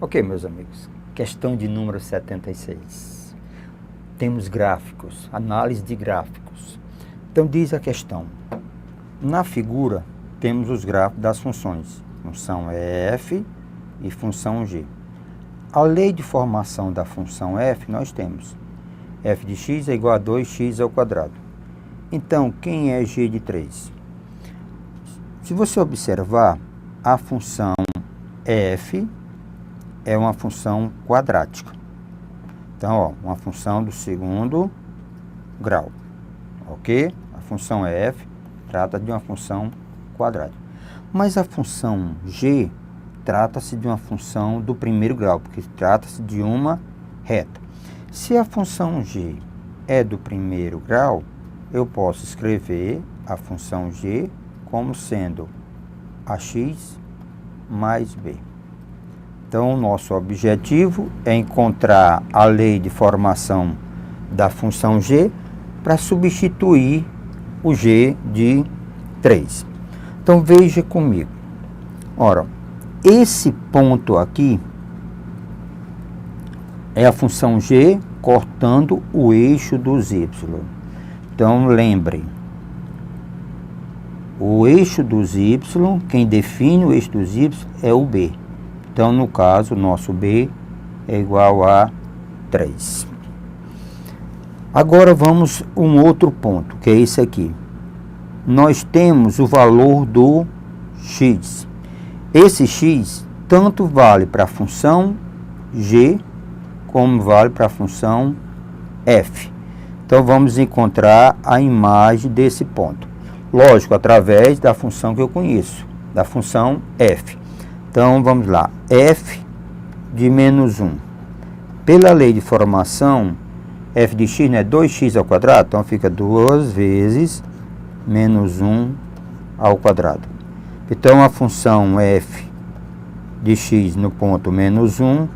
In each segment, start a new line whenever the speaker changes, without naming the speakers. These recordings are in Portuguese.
Ok, meus amigos, questão de número 76. Temos gráficos, análise de gráficos. Então diz a questão, na figura temos os gráficos das funções, função f e função g. A lei de formação da função f nós temos f de x é igual a 2x ao quadrado. Então, quem é g de 3? Se você observar, a função f é uma função quadrática. Então, ó, uma função do segundo grau, ok? A função f trata de uma função quadrática. Mas a função g trata-se de uma função do primeiro grau, porque trata-se de uma reta. Se a função g é do primeiro grau, eu posso escrever a função g como sendo ax mais b. Então, o nosso objetivo é encontrar a lei de formação da função g para substituir o g de 3. Então, veja comigo. Ora, esse ponto aqui é a função g cortando o eixo dos y. Então, lembrem, o eixo dos y, quem define o eixo dos y é o b. Então, no caso, o nosso b é igual a 3. Agora, vamos a um outro ponto, que é esse aqui. Nós temos o valor do x. Esse x tanto vale para a função g, como vale para a função f. Então, vamos encontrar a imagem desse ponto. Lógico, através da função que eu conheço, da função f. Então, vamos lá. F de menos 1. Pela lei de formação, f de x é 2x ao quadrado. Então, fica 2 vezes menos 1 ao quadrado. Então, a função f de x no ponto menos 1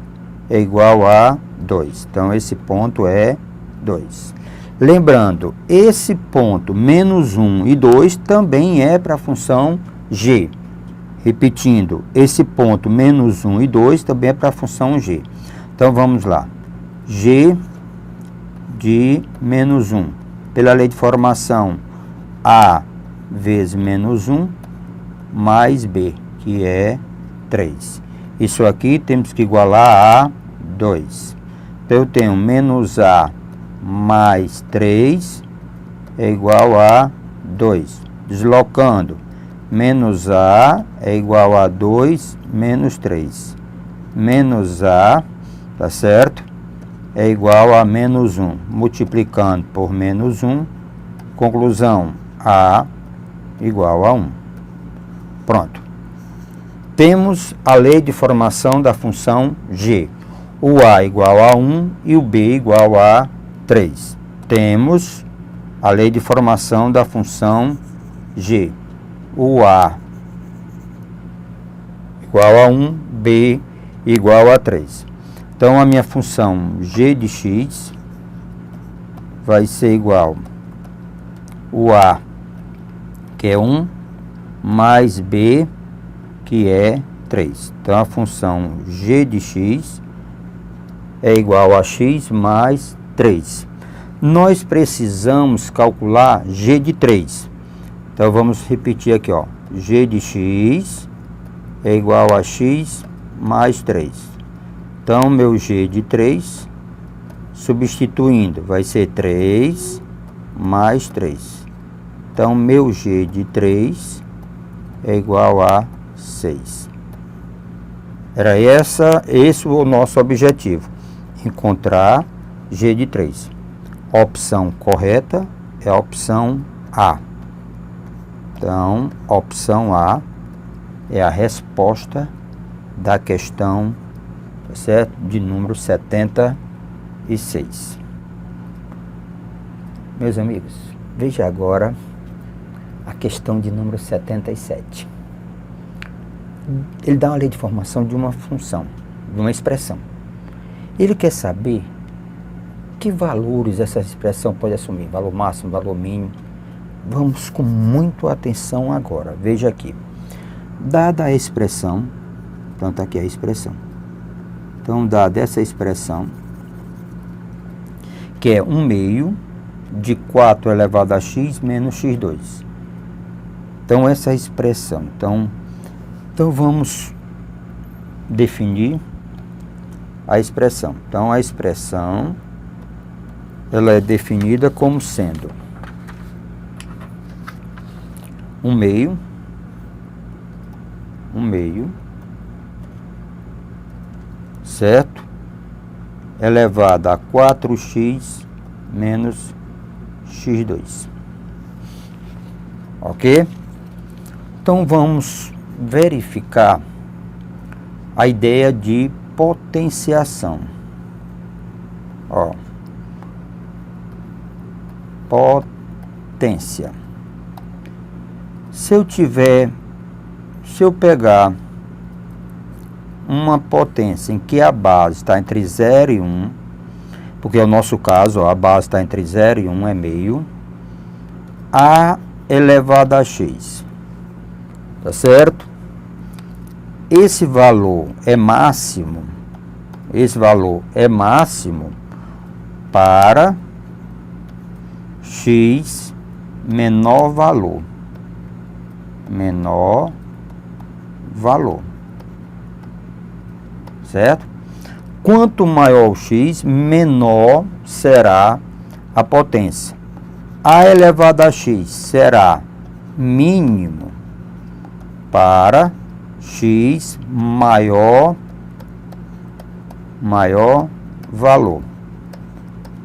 é igual a 2. Então, esse ponto é 2. Lembrando, esse ponto menos 1 e 2 também é para a função g. Repetindo, esse ponto menos 1 e 2 também é para a função g. Então, vamos lá. G de menos 1. Pela lei de formação, a vezes menos 1 mais b, que é 3. Isso aqui temos que igualar a 2. Então, eu tenho menos a mais 3 é igual a 2. Deslocando, menos a é igual a 2 menos 3. Menos a, tá certo? É igual a menos 1. Multiplicando por menos 1, conclusão, a igual a 1. Pronto. Temos a lei de formação da função g. O a igual a 1 e o b igual a 3. Temos a lei de formação da função g. O a igual a 1, b igual a 3. Então, a minha função g de x vai ser igual o a, que é 1, mais b, que é 3. Então, a função g de x é igual a x mais 3. Nós precisamos calcular g de 3. Então, vamos repetir aqui, ó. G de x é igual a x mais 3. Então, meu g de 3, substituindo, vai ser 3 mais 3. Então, meu g de 3 é igual a 6. Era esse o nosso objetivo, encontrar g de 3. A opção correta é a opção A. Então, a opção A é a resposta da questão, tá certo? De número 76. Meus amigos, veja agora a questão de número 77. Ele dá uma lei de formação de uma função, de uma expressão. Ele quer saber que valores essa expressão pode assumir, valor máximo, valor mínimo. Vamos com muita atenção agora. Veja aqui. Dada a expressão, então está aqui a expressão. Então, dada essa expressão, que é 1 meio de 4 elevado a x menos x2. Então, essa expressão. Então vamos definir a expressão. Então, a expressão, ela é definida como sendo 1 meio, certo? Elevado a 4x menos x2. Ok? Então, vamos verificar a ideia de potenciação. Ó, potência. Se eu pegar uma potência em que a base está entre 0 e 1, porque é o nosso caso, ó, a base está entre 0 e 1, é meio, a elevado a x, tá certo? Esse valor é máximo, para x menor valor, certo? Quanto maior o x, menor será a potência. A elevado a x será mínimo para x maior valor.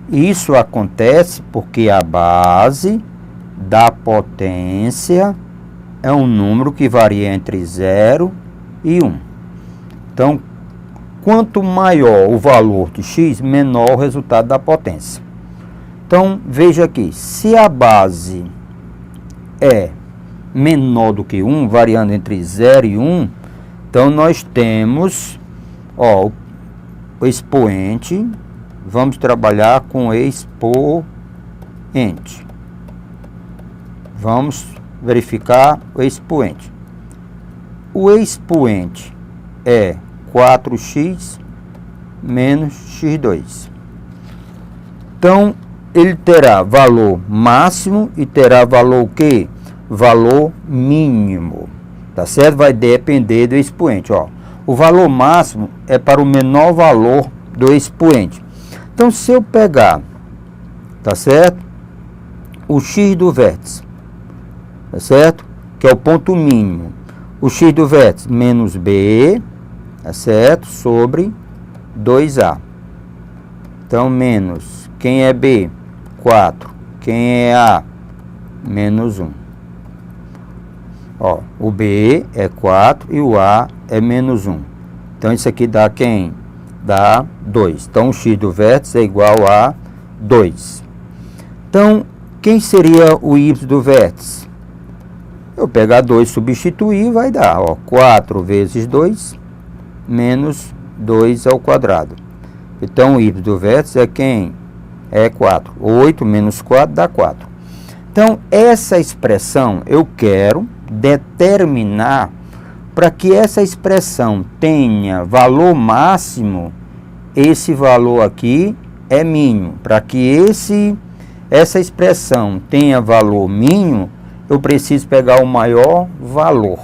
Isso acontece porque a base da potência é um número que varia entre 0 e 1. Então, quanto maior o valor de x, menor o resultado da potência. Então, veja aqui, se a base é menor do que 1, variando entre 0 e 1, então nós temos, ó, o expoente, vamos trabalhar com expoente. Vamos verificar o expoente. O expoente é 4x menos x2. Então, ele terá valor máximo e terá valor o quê? Valor mínimo. Tá certo? Vai depender do expoente, ó. O valor máximo é para o menor valor do expoente. Então, se eu pegar, tá certo? O x do vértice, tá certo? Que é o ponto mínimo. O x do vértice menos b, tá certo? Sobre 2a. Então, menos, quem é b? 4. Quem é a? Menos 1. Ó, o b é 4 e o a é menos 1. Então, isso aqui dá quem? Dá 2. Então, o x do vértice é igual a 2. Então, quem seria o y do vértice? Eu pegar 2 e substituir, vai dar, ó, 4 vezes 2 menos 2 ao quadrado. Então, o y do vértice é quem? É 4. 8 menos 4 dá 4. Então, essa expressão eu quero determinar para que essa expressão tenha valor máximo, esse valor aqui é mínimo. Para que essa expressão tenha valor mínimo, eu preciso pegar o maior valor.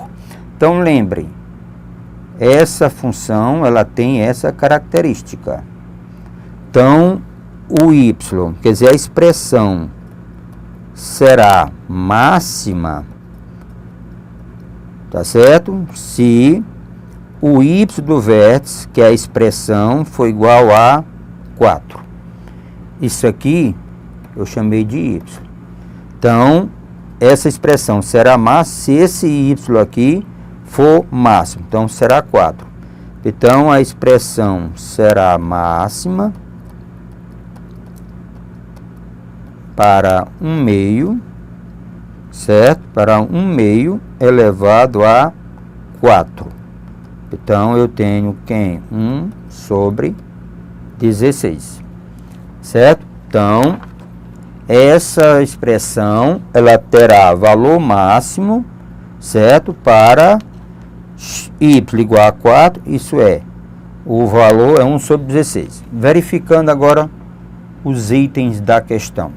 Então, lembre, essa função, ela tem essa característica. Então, o y, quer dizer, a expressão será máxima, tá certo? Se o y do vértice, que é a expressão, for igual a 4. Isso aqui eu chamei de y. Então, essa expressão será máxima se esse y aqui for máximo. Então, será 4. Então, a expressão será máxima para 1 meio, certo? Para 1 meio elevado a 4. Então, eu tenho quem? 1 sobre 16, certo? Então, essa expressão, ela terá valor máximo, certo? Para y igual a 4, isso é O valor é 1 sobre 16. Verificando agora os itens da questão.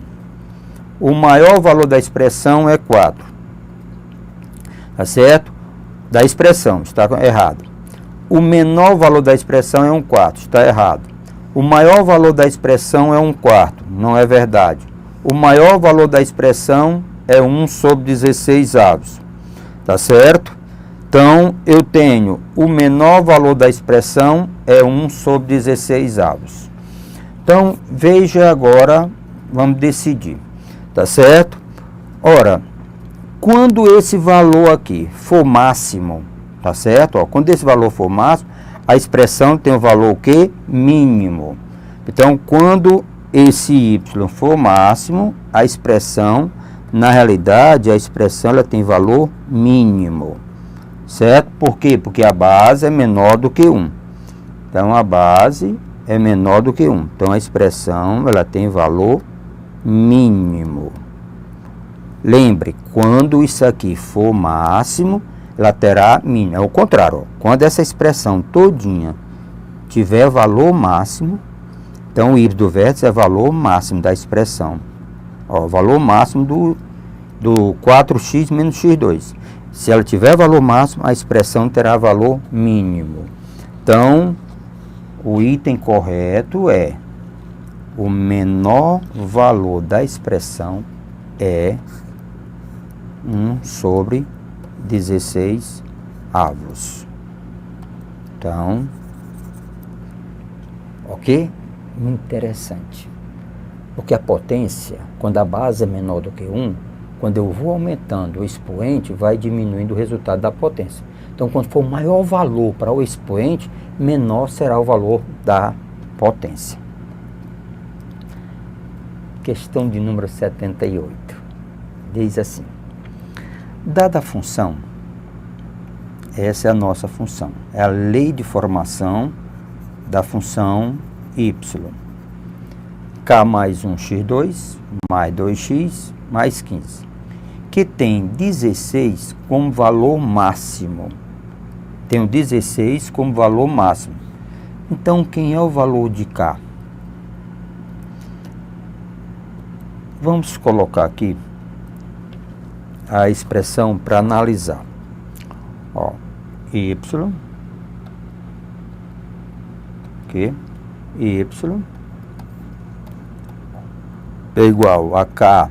O maior valor da expressão é 4. Tá certo? Da expressão, está errado. O menor valor da expressão é 1/4, está errado. O maior valor da expressão é 1/4, não é verdade. O maior valor da expressão é 1 sobre 16 avos. Tá certo? Então, eu tenho o menor valor da expressão é 1 sobre 16 avos. Então, veja agora, vamos decidir. Tá certo? Ora, quando esse valor aqui for máximo, tá certo? Ó, quando esse valor for máximo, a expressão tem o valor o quê? Mínimo. Então, quando esse y for máximo, a expressão, na realidade, a expressão ela tem valor mínimo. Certo? Por quê? Porque a base é menor do que 1. Então, a base é menor do que 1. Então, a expressão ela tem valor mínimo. Lembre, quando isso aqui for máximo, ela terá mínimo. É o contrário. Ó. Quando essa expressão todinha tiver valor máximo, então o y do vértice é valor máximo da expressão. Ó, valor máximo do 4x menos x2. Se ela tiver valor máximo, a expressão terá valor mínimo. Então, o item correto é o menor valor da expressão é 1 sobre 16 avos. Então, ok? Interessante. Porque a potência, quando a base é menor do que 1, quando eu vou aumentando o expoente, vai diminuindo o resultado da potência. Então, quando for maior valor para o expoente, menor será o valor da potência. Questão de número 78. Diz assim. Dada a função, essa é a nossa função. É a lei de formação da função y. K mais 1x2 mais 2x mais 15. Que tem 16 como valor máximo. Tem o 16 como valor máximo. Então, quem é o valor de K? Vamos colocar aqui a expressão para analisar. Ó, y, que y é igual a K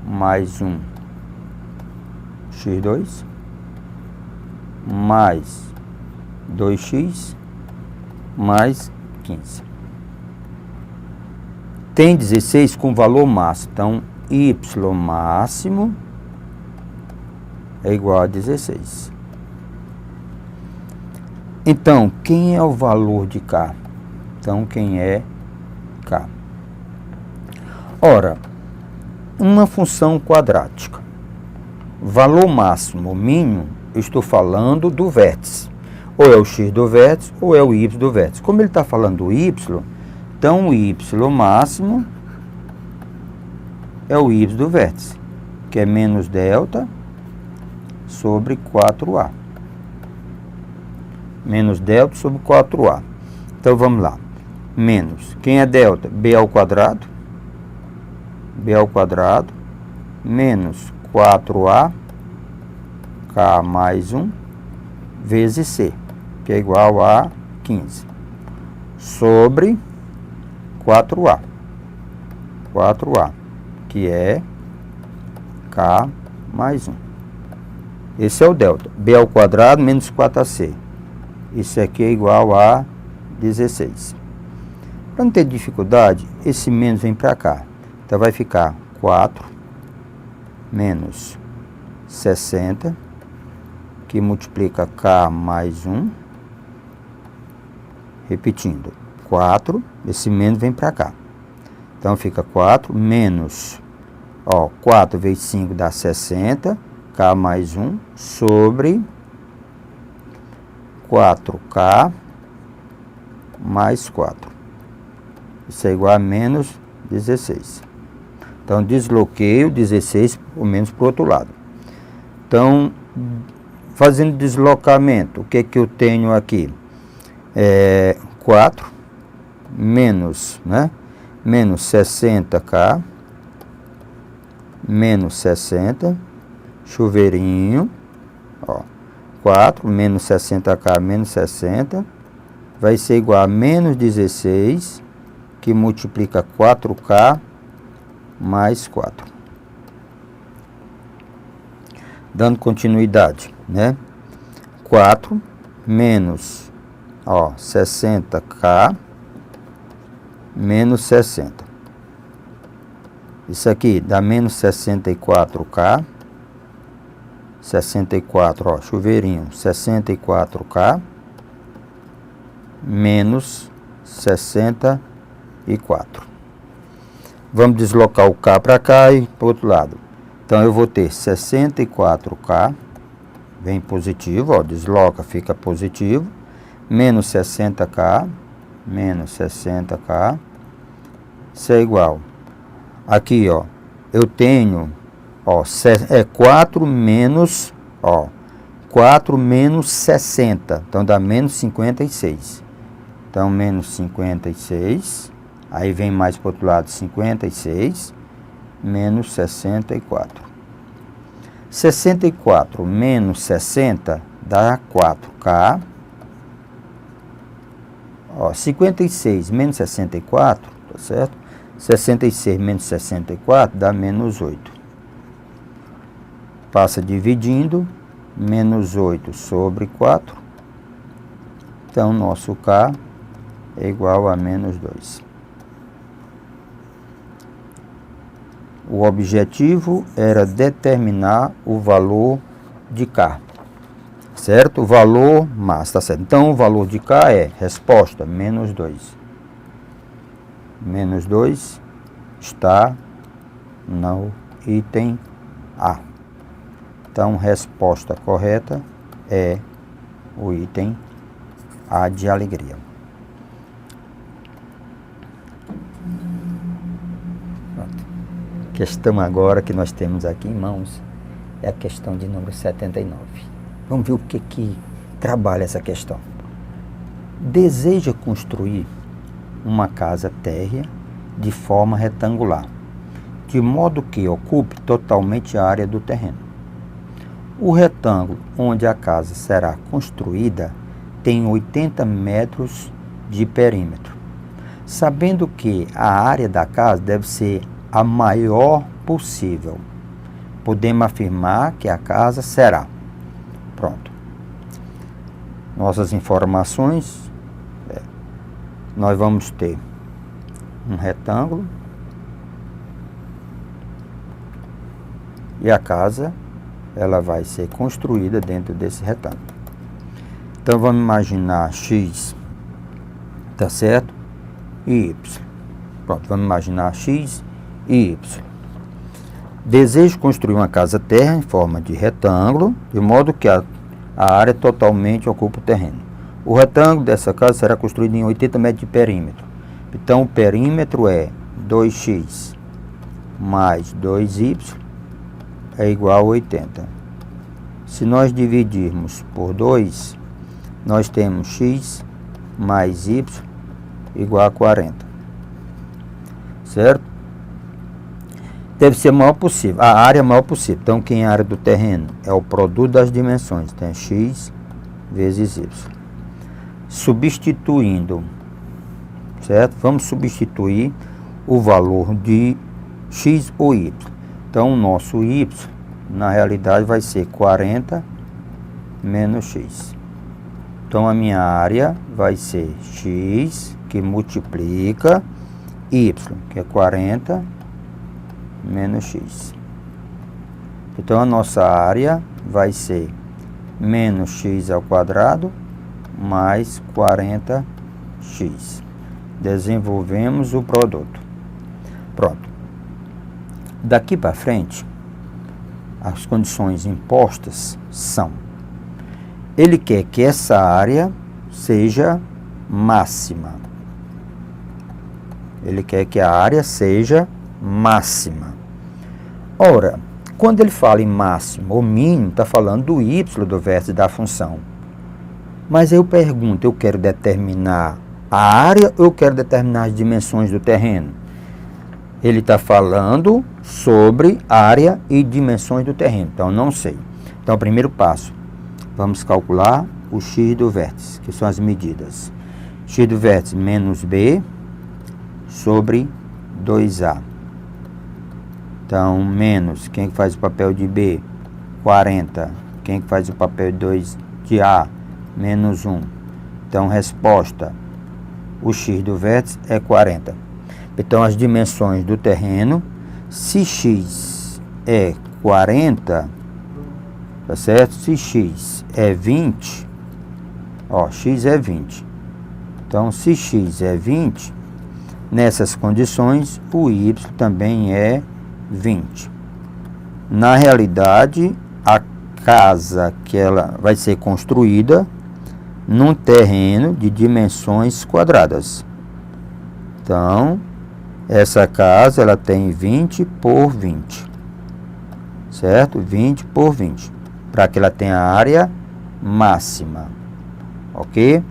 mais 1 x2 mais 2x mais 15. Tem 16 com valor máximo, então y máximo é igual a 16. Então, quem é o valor de K? Então, quem é K? Ora, uma função quadrática, valor máximo ou mínimo, eu estou falando do vértice. Ou é o x do vértice, ou é o y do vértice. Como ele está falando do y, então o y máximo é o y do vértice, que é menos delta sobre 4a. Menos delta sobre 4a. Então, vamos lá. Menos, quem é delta? B ao quadrado. B ao quadrado. Menos 4a. K mais 1. Vezes C, que é igual a 15. Sobre 4a. 4a, que é K mais 1. Esse é o delta. B ao quadrado menos 4ac. Isso aqui é igual a 16. Para não ter dificuldade, esse menos vem para cá. Então, vai ficar 4 menos 60, que multiplica K mais 1. Repetindo, 4, esse menos vem para cá. Então, fica 4 menos, 4 vezes 5 dá 60, K mais 1, sobre 4K mais 4. Isso é igual a menos 16. Então, desbloqueio 16, ou menos para o outro lado. Então, fazendo deslocamento, o que é que eu tenho aqui? 4 menos, né? Menos 60K, menos 60, chuveirinho, ó, 4 menos 60K menos 60, vai ser igual a menos 16, que multiplica 4K mais 4. Dando continuidade, né? 4 menos, ó, 60K menos 60. Isso aqui dá menos 64K. 64, ó, chuveirinho, 64K menos 64. Vamos deslocar o K para cá e para o outro lado. Então, eu vou ter 64K, vem positivo, ó, desloca, fica positivo, menos 60K, menos 60K, isso é igual. Aqui, ó, eu tenho, ó, 4 menos, ó, 4 menos 60, então dá menos 56. Então, menos 56, aí vem mais para o outro lado, 56, menos 64. 64 menos 60 dá 4K. Ó, 56 menos 64, tá certo? 66 menos 64 dá menos 8. Passa dividindo, menos 8 sobre 4. Então, nosso K é igual a menos 2. O objetivo era determinar o valor de K, certo? O valor massa, tá certo? Então, o valor de K é, resposta, menos 2. Menos 2 está no item A. Então, resposta correta é o item A de alegria. Questão agora que nós temos aqui em mãos é a questão de número 79. Vamos ver o que trabalha essa questão. Deseja construir uma casa térrea de forma retangular, de modo que ocupe totalmente a área do terreno. O retângulo onde a casa será construída tem 80 metros de perímetro. Sabendo que a área da casa deve ser a maior possível, podemos afirmar que a casa será. Pronto. Nossas informações, nós vamos ter um retângulo e a casa ela vai ser construída dentro desse retângulo. Então vamos imaginar X, tá certo? E Y. Pronto, vamos imaginar X e Y. Desejo construir uma casa térrea em forma de retângulo, de modo que a área totalmente ocupa o terreno. O retângulo dessa casa será construído em 80 metros de perímetro. Então, o perímetro é 2x mais 2y é igual a 80. Se nós dividirmos por 2, nós temos x mais y igual a 40. Certo? Deve ser o maior possível, a área maior possível. Então, quem é a área do terreno? É o produto das dimensões. Então, é x vezes y. Substituindo, certo? Vamos substituir o valor de x ou y. Então, o nosso y, na realidade, vai ser 40 menos x. Então, a minha área vai ser x, que multiplica y, que é 40 menos x. Então, a nossa área vai ser menos x ao quadrado mais 40x. Desenvolvemos o produto. Pronto. Daqui para frente, as condições impostas são: ele quer que essa área seja máxima. Ele quer que a área seja máxima. Ora, quando ele fala em máximo ou mínimo, está falando do y do vértice da função. Mas eu pergunto, eu quero determinar a área ou eu quero determinar as dimensões do terreno? Ele está falando sobre área e dimensões do terreno, então não sei. Então, o primeiro passo, vamos calcular o x do vértice, que são as medidas. X do vértice menos b sobre 2a. Então, menos, quem faz o papel de b? 40. Quem faz o papel de a? Menos 1. Então, resposta, o x do vértice é 40. Então, as dimensões do terreno, se x é 40, tá certo? Se x é 20, ó, x é 20. Então, se x é 20, nessas condições, o y também é 20. Na realidade, a casa que ela vai ser construída num terreno de dimensões quadradas. Então, essa casa ela tem 20 por 20, certo? 20 por 20, para que ela tenha a área máxima, ok?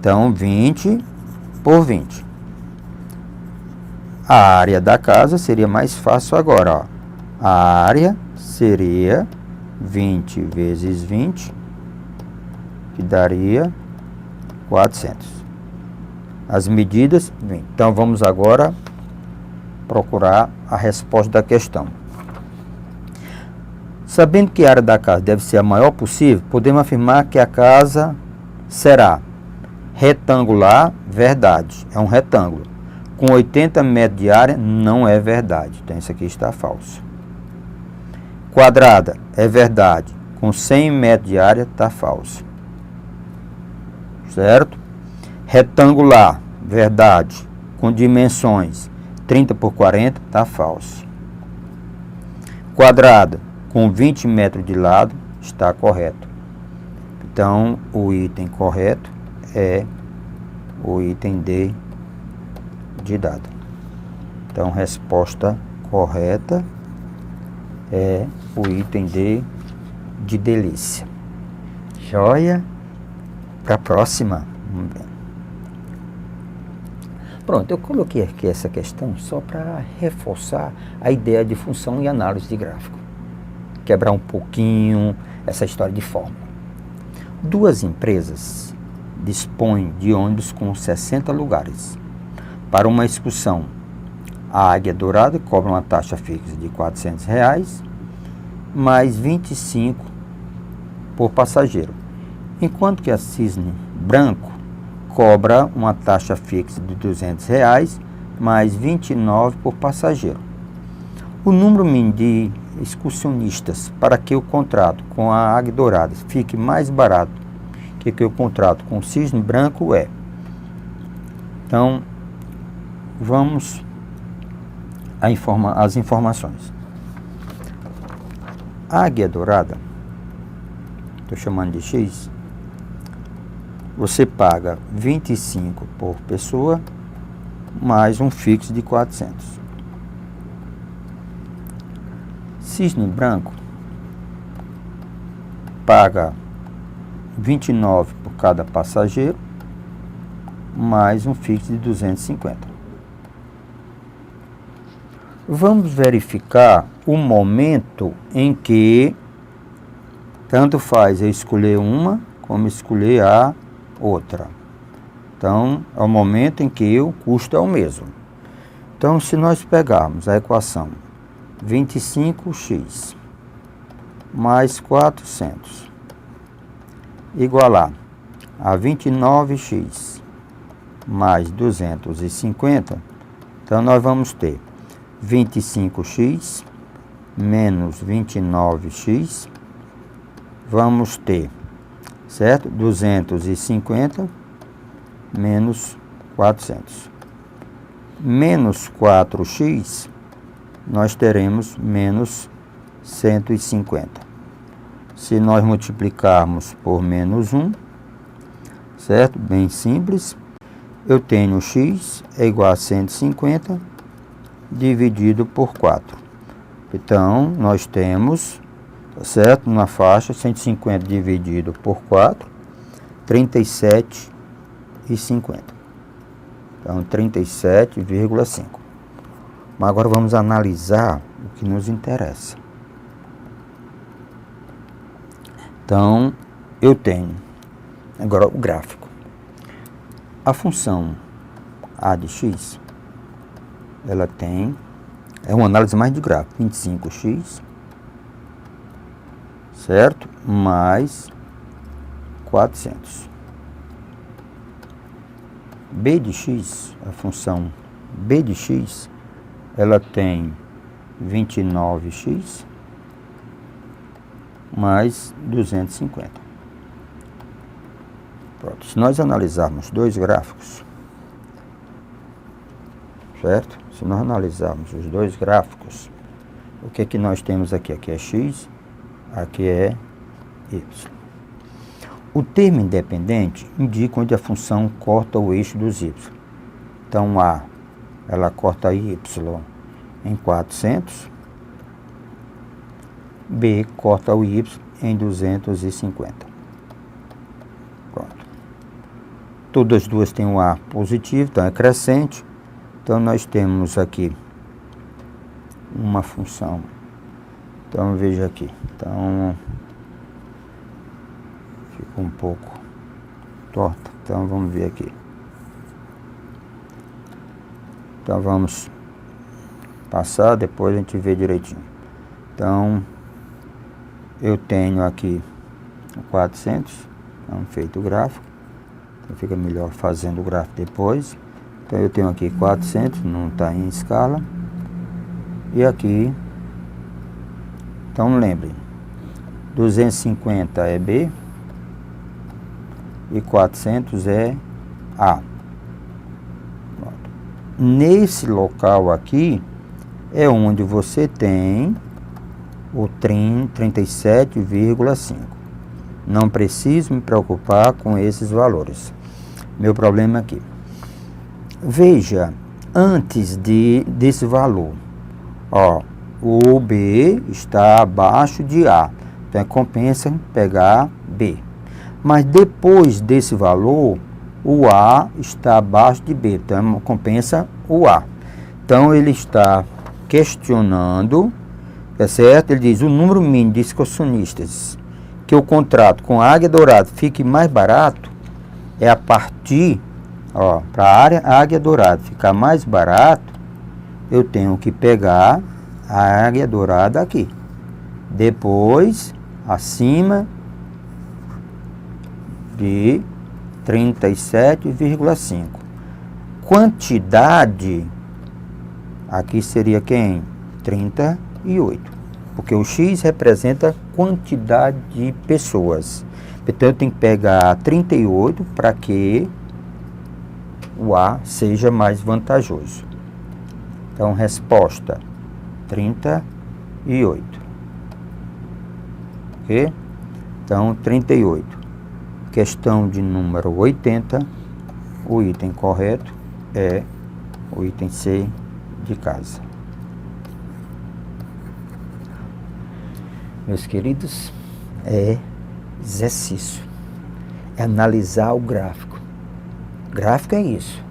Então, 20 por 20. A área da casa seria mais fácil agora, ó. A área seria 20 vezes 20, que daria 400. As medidas, bem, então vamos agora procurar a resposta da questão. Sabendo que a área da casa deve ser a maior possível, podemos afirmar que a casa será retangular, verdade, é um retângulo. Com 80 metros de área, não é verdade, então isso aqui está falso. Quadrada, é verdade, com 100 metros de área, está falso. Certo? Retangular, verdade, com dimensões 30 por 40, está falso. Quadrada, com 20 metros de lado, está correto. Então, o item correto é o item D de dado. Então, resposta correta é o item D de delícia. Joia? Para a próxima. Vamos ver. Pronto, eu coloquei aqui essa questão só para reforçar a ideia de função e análise de gráfico. Quebrar um pouquinho essa história de fórmula. Duas empresas dispõem de ônibus com 60 lugares. Para uma excursão, a Águia Dourada cobra uma taxa fixa de R$ 400, mais 25 por passageiro, enquanto que a Cisne Branco cobra uma taxa fixa de R$ 200, mais 29 por passageiro. O número mínimo de excursionistas para que o contrato com a Águia Dourada fique mais barato que o contrato com o Cisne Branco é. Então, vamos às informações. A Águia Dourada, estou chamando de X, você paga 25 por pessoa, mais um fixo de 400. Cisne Branco paga 29 por cada passageiro, mais um fixo de 250. Vamos verificar o momento em que tanto faz eu escolher uma como escolher a outra. Então, é o momento em que o custo é o mesmo. Então, se nós pegarmos a equação 25x mais 400 igualar a 29x mais 250, então nós vamos ter 25x menos 29x, vamos ter, certo? 250 menos 400. Menos 4x, nós teremos menos 150. Se nós multiplicarmos por menos 1, certo? Bem simples. Eu tenho x é igual a 150 dividido por 4. Então, nós temos, certo? Na faixa, 150 dividido por 4 37,50. Então, 37,5. Mas agora vamos analisar o que nos interessa. Então, eu tenho agora o gráfico. A função a de x, ela tem, é uma análise mais de gráfico, 25x, certo? Mais 400. B de x, a função b de x, ela tem 29x mais 250. Pronto. Se nós analisarmos dois gráficos, certo? Se nós analisarmos os dois gráficos, o que é que nós temos aqui? Aqui é x, aqui é y. O termo independente indica onde a função corta o eixo dos y. Então, A, ela corta y em 400, B corta o y em 250. Pronto. Todas as duas têm um A positivo, então é crescente. Então, nós temos aqui uma função. Então, veja aqui. Então, ficou um pouco torta. Então, vamos ver aqui. Então, vamos passar, depois a gente vê direitinho. Então, eu tenho aqui 400, então, feito o gráfico. Então, fica melhor fazendo o gráfico depois. Então, eu tenho aqui 400, não está em escala. E aqui, então, lembrem, 250 é B e 400 é A. Pronto. Nesse local aqui, é onde você tem o 37,5. Não preciso me preocupar com esses valores. Meu problema aqui. Veja, antes desse valor, ó, o B está abaixo de A. Então, compensa pegar B. Mas depois desse valor, o A está abaixo de B. Então, compensa o A. Então, ele está questionando, é certo? Ele diz, o número mínimo de excursionistas que o contrato com a Águia Dourada fique mais barato é a partir, ó, para a Águia Dourada ficar mais barato, eu tenho que pegar a Águia Dourada aqui. Depois, acima de 37,5. Quantidade, aqui seria quem? 38. Porque o X representa quantidade de pessoas. Então, eu tenho que pegar 38 para que o A seja mais vantajoso. Então, resposta 38. Ok? Então, 38. Questão de número 80. O item correto é o item C de casa. Meus queridos, é exercício. É analisar o gráfico. Gráfico é isso.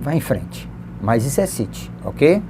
Vá em frente. Mas exercite, ok?